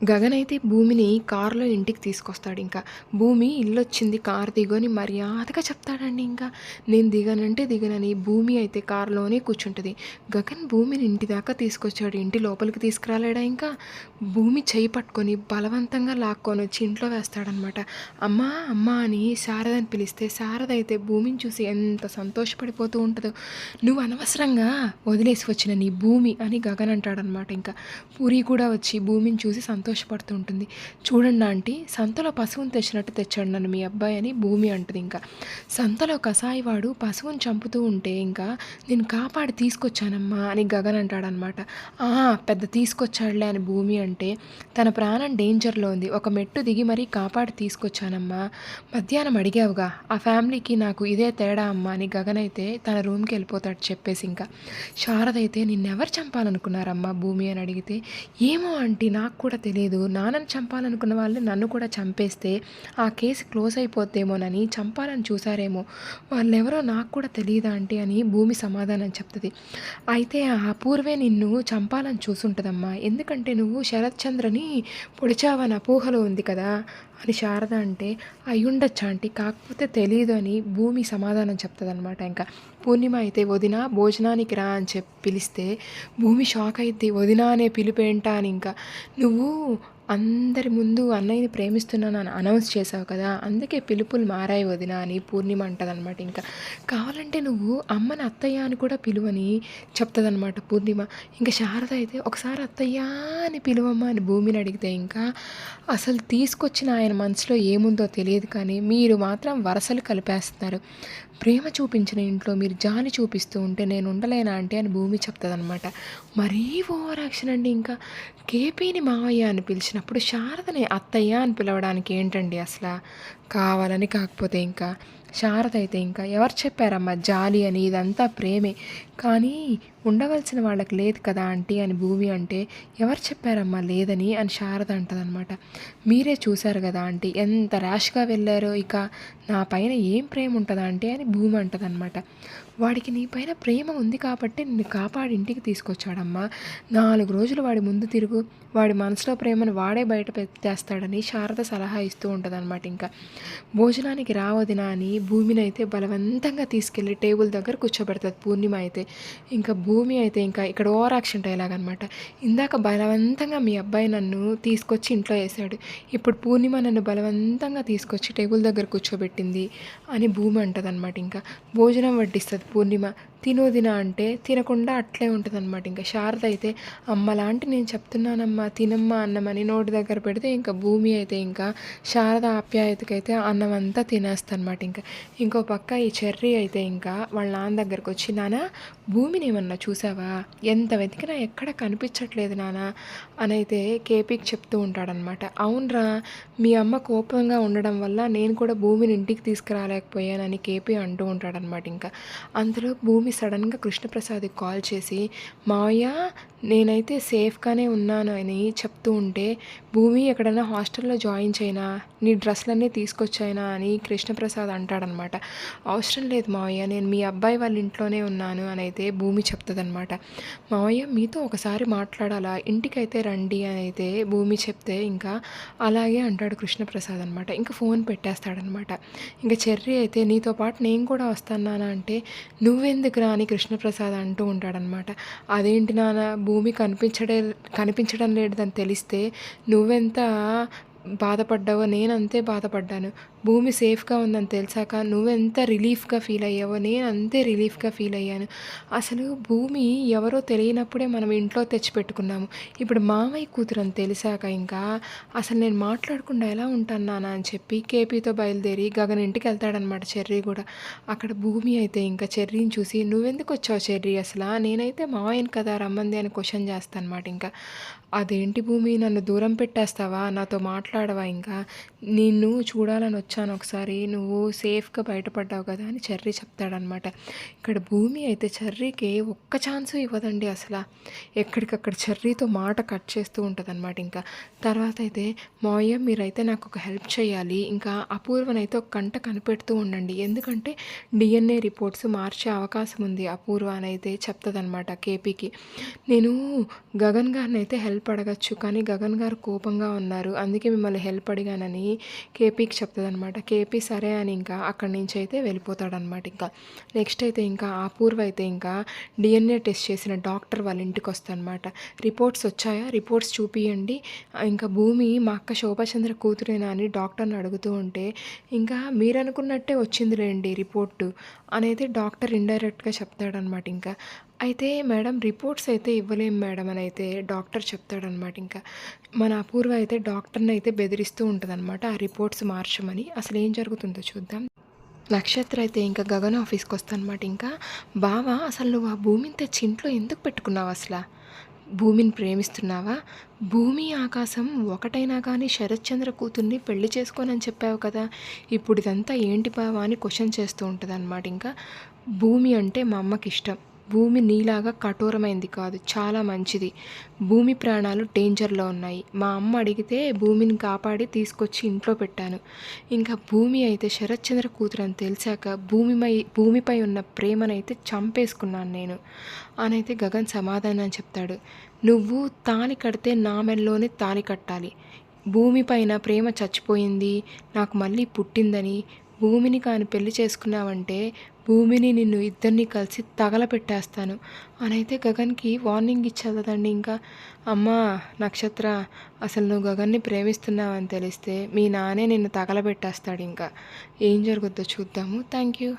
గగన్ అయితే భూమిని కారులో ఇంటికి తీసుకొస్తాడు ఇంకా. భూమి ఇల్లొచ్చింది కారు దిగు అని మర్యాదగా చెప్తాడండి ఇంకా. నేను దిగనంటే దిగనని. భూమి అయితే కారులోనే కూర్చుంటది. గగన్ భూమిని ఇంటి దాకా తీసుకొచ్చాడు. ఇంటి లోపలికి తీసుకురాలేడా ఇంకా. భూమి చెయ్యి పట్టుకొని బలవంతంగా లాక్కొనొచ్చి ఇంట్లో వేస్తాడనమాట. అమ్మా! అమ్మా! అని శారదని పిలిస్తే శారద అయితే భూమిని చూసి ఎంత సంతోషపడిపోతూ ఉంటదో. నువ్వు అనవసరంగా వదిలేసి వచ్చిన నీ భూమి అని గగన్ అంటాడనమాట ఇంకా. పూరి కూడా వచ్చి భూమిని చూసి సంతోషపడుతూ ఉంటుంది. చూడండి ఆంటీ, సంతలో పశువుని తెచ్చినట్టు తెచ్చాడు నన్ను మీ అబ్బాయి అని భూమి అంటుంది ఇంకా. సంతలో కసాయివాడు పశువుని చంపుతూ ఉంటే ఇంకా నేను కాపాడి తీసుకొచ్చానమ్మా అని గగన్ అంటాడనమాట. పెద్ద తీసుకొచ్చాడులే అని భూమి అంటే, తన ప్రాణం డేంజర్లో ఉంది, ఒక మెట్టు దిగి మరీ కాపాడి తీసుకొచ్చానమ్మా. మధ్యాహ్నం అడిగావుగా, ఆ ఫ్యామిలీకి నాకు ఇదే తేడా అమ్మా అని గగన్ అయితే తన రూమ్కి వెళ్ళిపోతాడు చెప్పేసి ఇంకా. శారద అయితే నిన్నెవరు చంపాలనుకున్నారమ్మా భూమి అని అడిగితే, ఏమో ఆంటీ నాకు కూడా తెలియదు, నాన్నని చంపాలనుకున్న వాళ్ళు నన్ను కూడా చంపేస్తే ఆ కేసు క్లోజ్ అయిపోద్దేమోనని చంపాలని చూసారేమో, వాళ్ళెవరో నాకు కూడా తెలియదా ఆంటీ అని భూమి సమాధానం చెప్తుంది. అయితే ఆ అపూర్వే నిన్ను చంపాలని చూసుంటుందమ్మా, ఎందుకంటే నువ్వు శరత్ చంద్రని పొడిచావని అపోహలో ఉంది కదా అని శారద అంటే, అయ్యుండొచ్చు ఆంటీ, కాకపోతే తెలియదు అని భూమి సమాధానం చెప్తుందనమాట. ఇంకా పూర్ణిమ అయితే వదిన భోజనానికి రా అని చెప్పి పిలిస్తే భూమి షాక్ అయింది. వదిన అనే పిలుపేంటా అని ఇంకా. నువ్వు అందరి ముందు అన్నయ్యని ప్రేమిస్తున్నానని అనౌన్స్ చేసావు కదా, అందుకే పిలుపులు మారాయి వదిన అని పూర్ణిమ అంటదనమాట. ఇంకా కావాలంటే నువ్వు అమ్మని అత్తయ్య అని కూడా పిలువని చెప్తుందనమాట పూర్ణిమ. ఇంకా శారద అయితే ఒకసారి అత్తయ్య అని పిలువమ్మ అని భూమిని అడిగితే, ఇంకా అసలు తీసుకొచ్చిన ఆయన మనసులో ఏముందో తెలియదు కానీ మీరు మాత్రం వరసలు కలిపేస్తున్నారు, ప్రేమ చూపించిన ఇంట్లో మీరు జాలి చూపిస్తూ ఉంటే నేను ఉండలేనా అంటే అని భూమి చెప్తుందనమాట. మరీ ఓవర్ యాక్షన్ అండి. ఇంకా కేపీని మావయ్య అని పిలిచినప్పుడు శారదని అత్తయ్య అని పిలవడానికి ఏంటండి అసలు, కావాలని. కాకపోతే ఇంకా శారద అయితే ఇంకా ఎవరు చెప్పారమ్మా జాలి అని, ఇదంతా ప్రేమే, కానీ ఉండవలసిన వాళ్ళకి లేదు కదా ఆంటీ అని భూమి అంటే, ఎవరు చెప్పారమ్మా లేదని అని శారద అంటదనమాట. మీరే చూశారు కదా ఆంటీ ఎంత ర్యాష్గా వెళ్ళారో, ఇక నా పైన ఏం ప్రేమ ఉంటుందా ఆంటీ అని భూమి అంటదనమాట. వాడికి నీ పైన ప్రేమ ఉంది కాబట్టి నిన్ను కాపాడి ఇంటికి తీసుకొచ్చాడమ్మా, 4 రోజులు వాడి ముందు తిరుగు, వాడి మనసులో ప్రేమను వాడే బయట పెట్టేస్తాడని శారద సలహా ఇస్తూ ఉంటుందన్నమాట. ఇంకా భోజనానికి రావదినా అని భూమిని అయితే బలవంతంగా తీసుకెళ్ళి టేబుల్ దగ్గర కూర్చోబెడుతుంది పూర్ణిమ అయితే. ఇంకా భూమి అయితే ఇంకా ఇక్కడ ఓవర్ యాక్షన్ డైలాగ్ అనమాట. ఇందాక బలవంతంగా మీ అబ్బాయి నన్ను తీసుకొచ్చి ఇంట్లో వేశాడు, ఇప్పుడు పూర్ణిమ నన్ను బలవంతంగా తీసుకొచ్చి టేబుల్ దగ్గర కూర్చోబెట్టింది అని భూమి అంటదనమాట. ఇంకా భోజనం వడ్డిస్తుంది పూర్ణిమ. తినోదిన అంటే తినకుండా అట్లే ఉంటుందన్నమాట. ఇంకా శారద అయితే అమ్మలాంటి నేను చెప్తున్నానమ్మా తినమ్మా అన్నమని నోటి దగ్గర పెడితే ఇంకా భూమి అయితే ఇంకా శారద ఆప్యాయతకైతే అన్నం అంతా తినేస్తానమాట. ఇంకా ఇంకో పక్క ఈ చెర్రీ అయితే ఇంకా వాళ్ళ నాన్న దగ్గరకు వచ్చి, నాన్న భూమిని ఏమన్నా చూసావా, ఎంత వెతికినా ఎక్కడ కనిపించట్లేదు నాన్న అని అయితే కేపీకి చెప్తూ ఉంటాడనమాట. అవునరా, మీ అమ్మ కోపంగా ఉండడం వల్ల నేను కూడా భూమిని ఇంటికి తీసుకురాలేకపోయానని కేపీ అంటూ ఉంటాడనమాట. ఇంకా అందులో భూమి సడన్గా కృష్ణప్రసాద్కి కాల్ చేసి, మావయ్య నేనైతే సేఫ్గానే ఉన్నాను అని చెప్తూ ఉంటే, భూమి ఎక్కడైనా హాస్టల్లో జాయిన్ చేయనా, నీ డ్రెస్లన్నీ తీసుకొచ్చాయినా అని కృష్ణప్రసాద్ అంటాడనమాట. అవసరం లేదు మావయ్య, నేను మీ అబ్బాయి వాళ్ళ ఇంట్లోనే ఉన్నాను అని అయితే భూమి చెప్తుందనమాట. మావయ్య మీతో ఒకసారి మాట్లాడాలా, ఇంటికైతే రండి అని అయితే భూమి చెప్తే, ఇంకా అలాగే అంటాడు కృష్ణప్రసాద్ అనమాట. ఇంకా ఫోన్ పెట్టేస్తాడనమాట. ఇంకా చెర్రీ అయితే నీతో పాటు నేను కూడా వస్తానా అంటే, నువ్వెందుకు రా అని కృష్ణప్రసాద్ అంటూ ఉంటాడనమాట. అదేంటి నాన్న, భూమి కనిపించడం లేదని తెలిస్తే నువ్వెంత బాధపడ్డావో నేను అంతే బాధపడ్డాను, భూమి సేఫ్గా ఉందని తెలిసాక నువ్వెంత రిలీఫ్గా ఫీల్ అయ్యావో నేను అంతే రిలీఫ్గా ఫీల్ అయ్యాను. అసలు భూమి ఎవరో తెలియనప్పుడే మనం ఇంట్లో తెచ్చిపెట్టుకున్నాము, ఇప్పుడు మామయ్య కూతురు అని తెలిసాక ఇంకా అసలు నేను మాట్లాడకుండా ఎలా ఉంటాను నాన్న అని చెప్పి కేపీతో బయలుదేరి గగన్ ఇంటికి వెళ్తాడనమాట. చెర్రీ కూడా అక్కడ భూమి అయితే ఇంకా చెర్రీని చూసి, నువ్వెందుకు వచ్చావు చెర్రీ అసలు, నేనైతే మావయ్యను కదా రమ్మంది అని క్వశ్చన్ చేస్తాను అనమాట. ఇంకా అదేంటి భూమి నన్ను దూరం పెట్టేస్తావా, నాతో మాట్లాడవా, ఇంకా నిన్ను చూడాలని వచ్చాను ఒకసారి, నువ్వు సేఫ్గా బయటపడ్డావు కదా అని చెర్రీ చెప్తాడనమాట. ఇక్కడ భూమి అయితే చెర్రీకి ఒక్క ఛాన్సు ఇవ్వదండి అసలు, ఎక్కడికక్కడ చెర్రీతో మాట కట్ చేస్తూ ఉంటుందన్నమాట. ఇంకా తర్వాత అయితే, మావయ్య మీరైతే నాకు ఒక హెల్ప్ చేయాలి, ఇంకా అపూర్వనైతే ఒక కంట కనిపెడుతూ ఉండండి, ఎందుకంటే డిఎన్ఏ రిపోర్ట్స్ మార్చే అవకాశం ఉంది అపూర్వ అని అయితే చెప్తుందనమాట కేపీకి. నేను గగన్ గారిని అయితే హెల్ప్ హెల్ప్ అడగచ్చు కానీ గగన్ గారు కోపంగా ఉన్నారు. అందుకే మిమ్మల్ని హెల్ప్ అడిగానని కేపీకి చెప్తదనమాట. కేపీ సరే అని ఇంకా అక్కడి నుంచి అయితే వెళ్ళిపోతాడనమాట ఇంకా. నెక్స్ట్ అయితే ఇంకా అపూర్వ అయితే ఇంకా డీఎన్ఏ టెస్ట్ చేసిన డాక్టర్ వాళ్ళ ఇంటికొస్తదనమాట. రిపోర్ట్స్ వచ్చాయా? రిపోర్ట్స్ చూపియండి. ఇంకా భూమి మా అక్క శోభాచంద్ర కూతురేనా అని డాక్టర్ని అడుగుతూ ఉంటే, ఇంకా మీరనుకున్నట్టే వచ్చిందిలేండి రిపోర్టు అనేది డాక్టర్ ఇండైరెక్ట్‌గా చెప్తాడనమాట ఇంకా. అయితే మేడం రిపోర్ట్స్ అయితే ఇవ్వలేము మేడం అని అయితే డాక్టర్ చెప్తాడనమాట ఇంకా. మన అపూర్వ అయితే డాక్టర్ని అయితే బెదిరిస్తూ ఉంటదనమాట ఆ రిపోర్ట్స్ మార్చమని. అసలు ఏం జరుగుతుందో చూద్దాం. నక్షత్ర అయితే ఇంకా గగన్ ఆఫీస్కి వస్తానమాట ఇంకా. బావా అసలు నువ్వు ఆ భూమిని తెచ్చి ఇంట్లో ఎందుకు పెట్టుకున్నావు అసలు? భూమిని ప్రేమిస్తున్నావా? భూమి ఆకాశం ఒకటైనా కానీ శరత్చంద్ర కూతుర్ని పెళ్లి చేసుకోనని చెప్పావు కదా! ఇప్పుడు ఇదంతా ఏంటి బావా అని క్వశ్చన్ చేస్తూ ఉంటదనమాట ఇంకా. భూమి అంటే మా అమ్మకిష్టం. భూమి నీలాగా కఠోరమైంది కాదు. చాలా మంచిది. భూమి ప్రాణాలు డేంజర్‌లో ఉన్నాయి. మా అమ్మ అడిగితే భూమిని కాపాడి తీసుకొచ్చి ఇంట్లో పెట్టాను. ఇంకా భూమి అయితే శరత్చంద్ర కూతురని తెలిసాక భూమిపై ఉన్న ప్రేమనైతే చంపేసుకున్నాను నేను అనైతే గగన్ సమాధానం చెప్తాడు. నువ్వు తాళి కడితే నా మెడలోనే తాళి కట్టాలి. భూమిపైన ప్రేమ చచ్చిపోయింది, నాకు మళ్ళీ పుట్టిందని భూమిని కాని పెళ్లి చేసుకున్నావంటే భూమిని నిన్ను ఇద్దరిని కలిసి తగలపెట్టేస్తాను అనైతే గగన్కి వార్నింగ్ ఇచ్చావు కదండి ఇంకా. అమ్మా నక్షత్ర, అసలు నువ్వు గగన్ని ప్రేమిస్తున్నావని తెలిస్తే మీ నాన్నే నిన్ను తగలబెట్టేస్తాడు ఇంకా. ఏం జరుగుద్దో చూద్దాము. Thank you.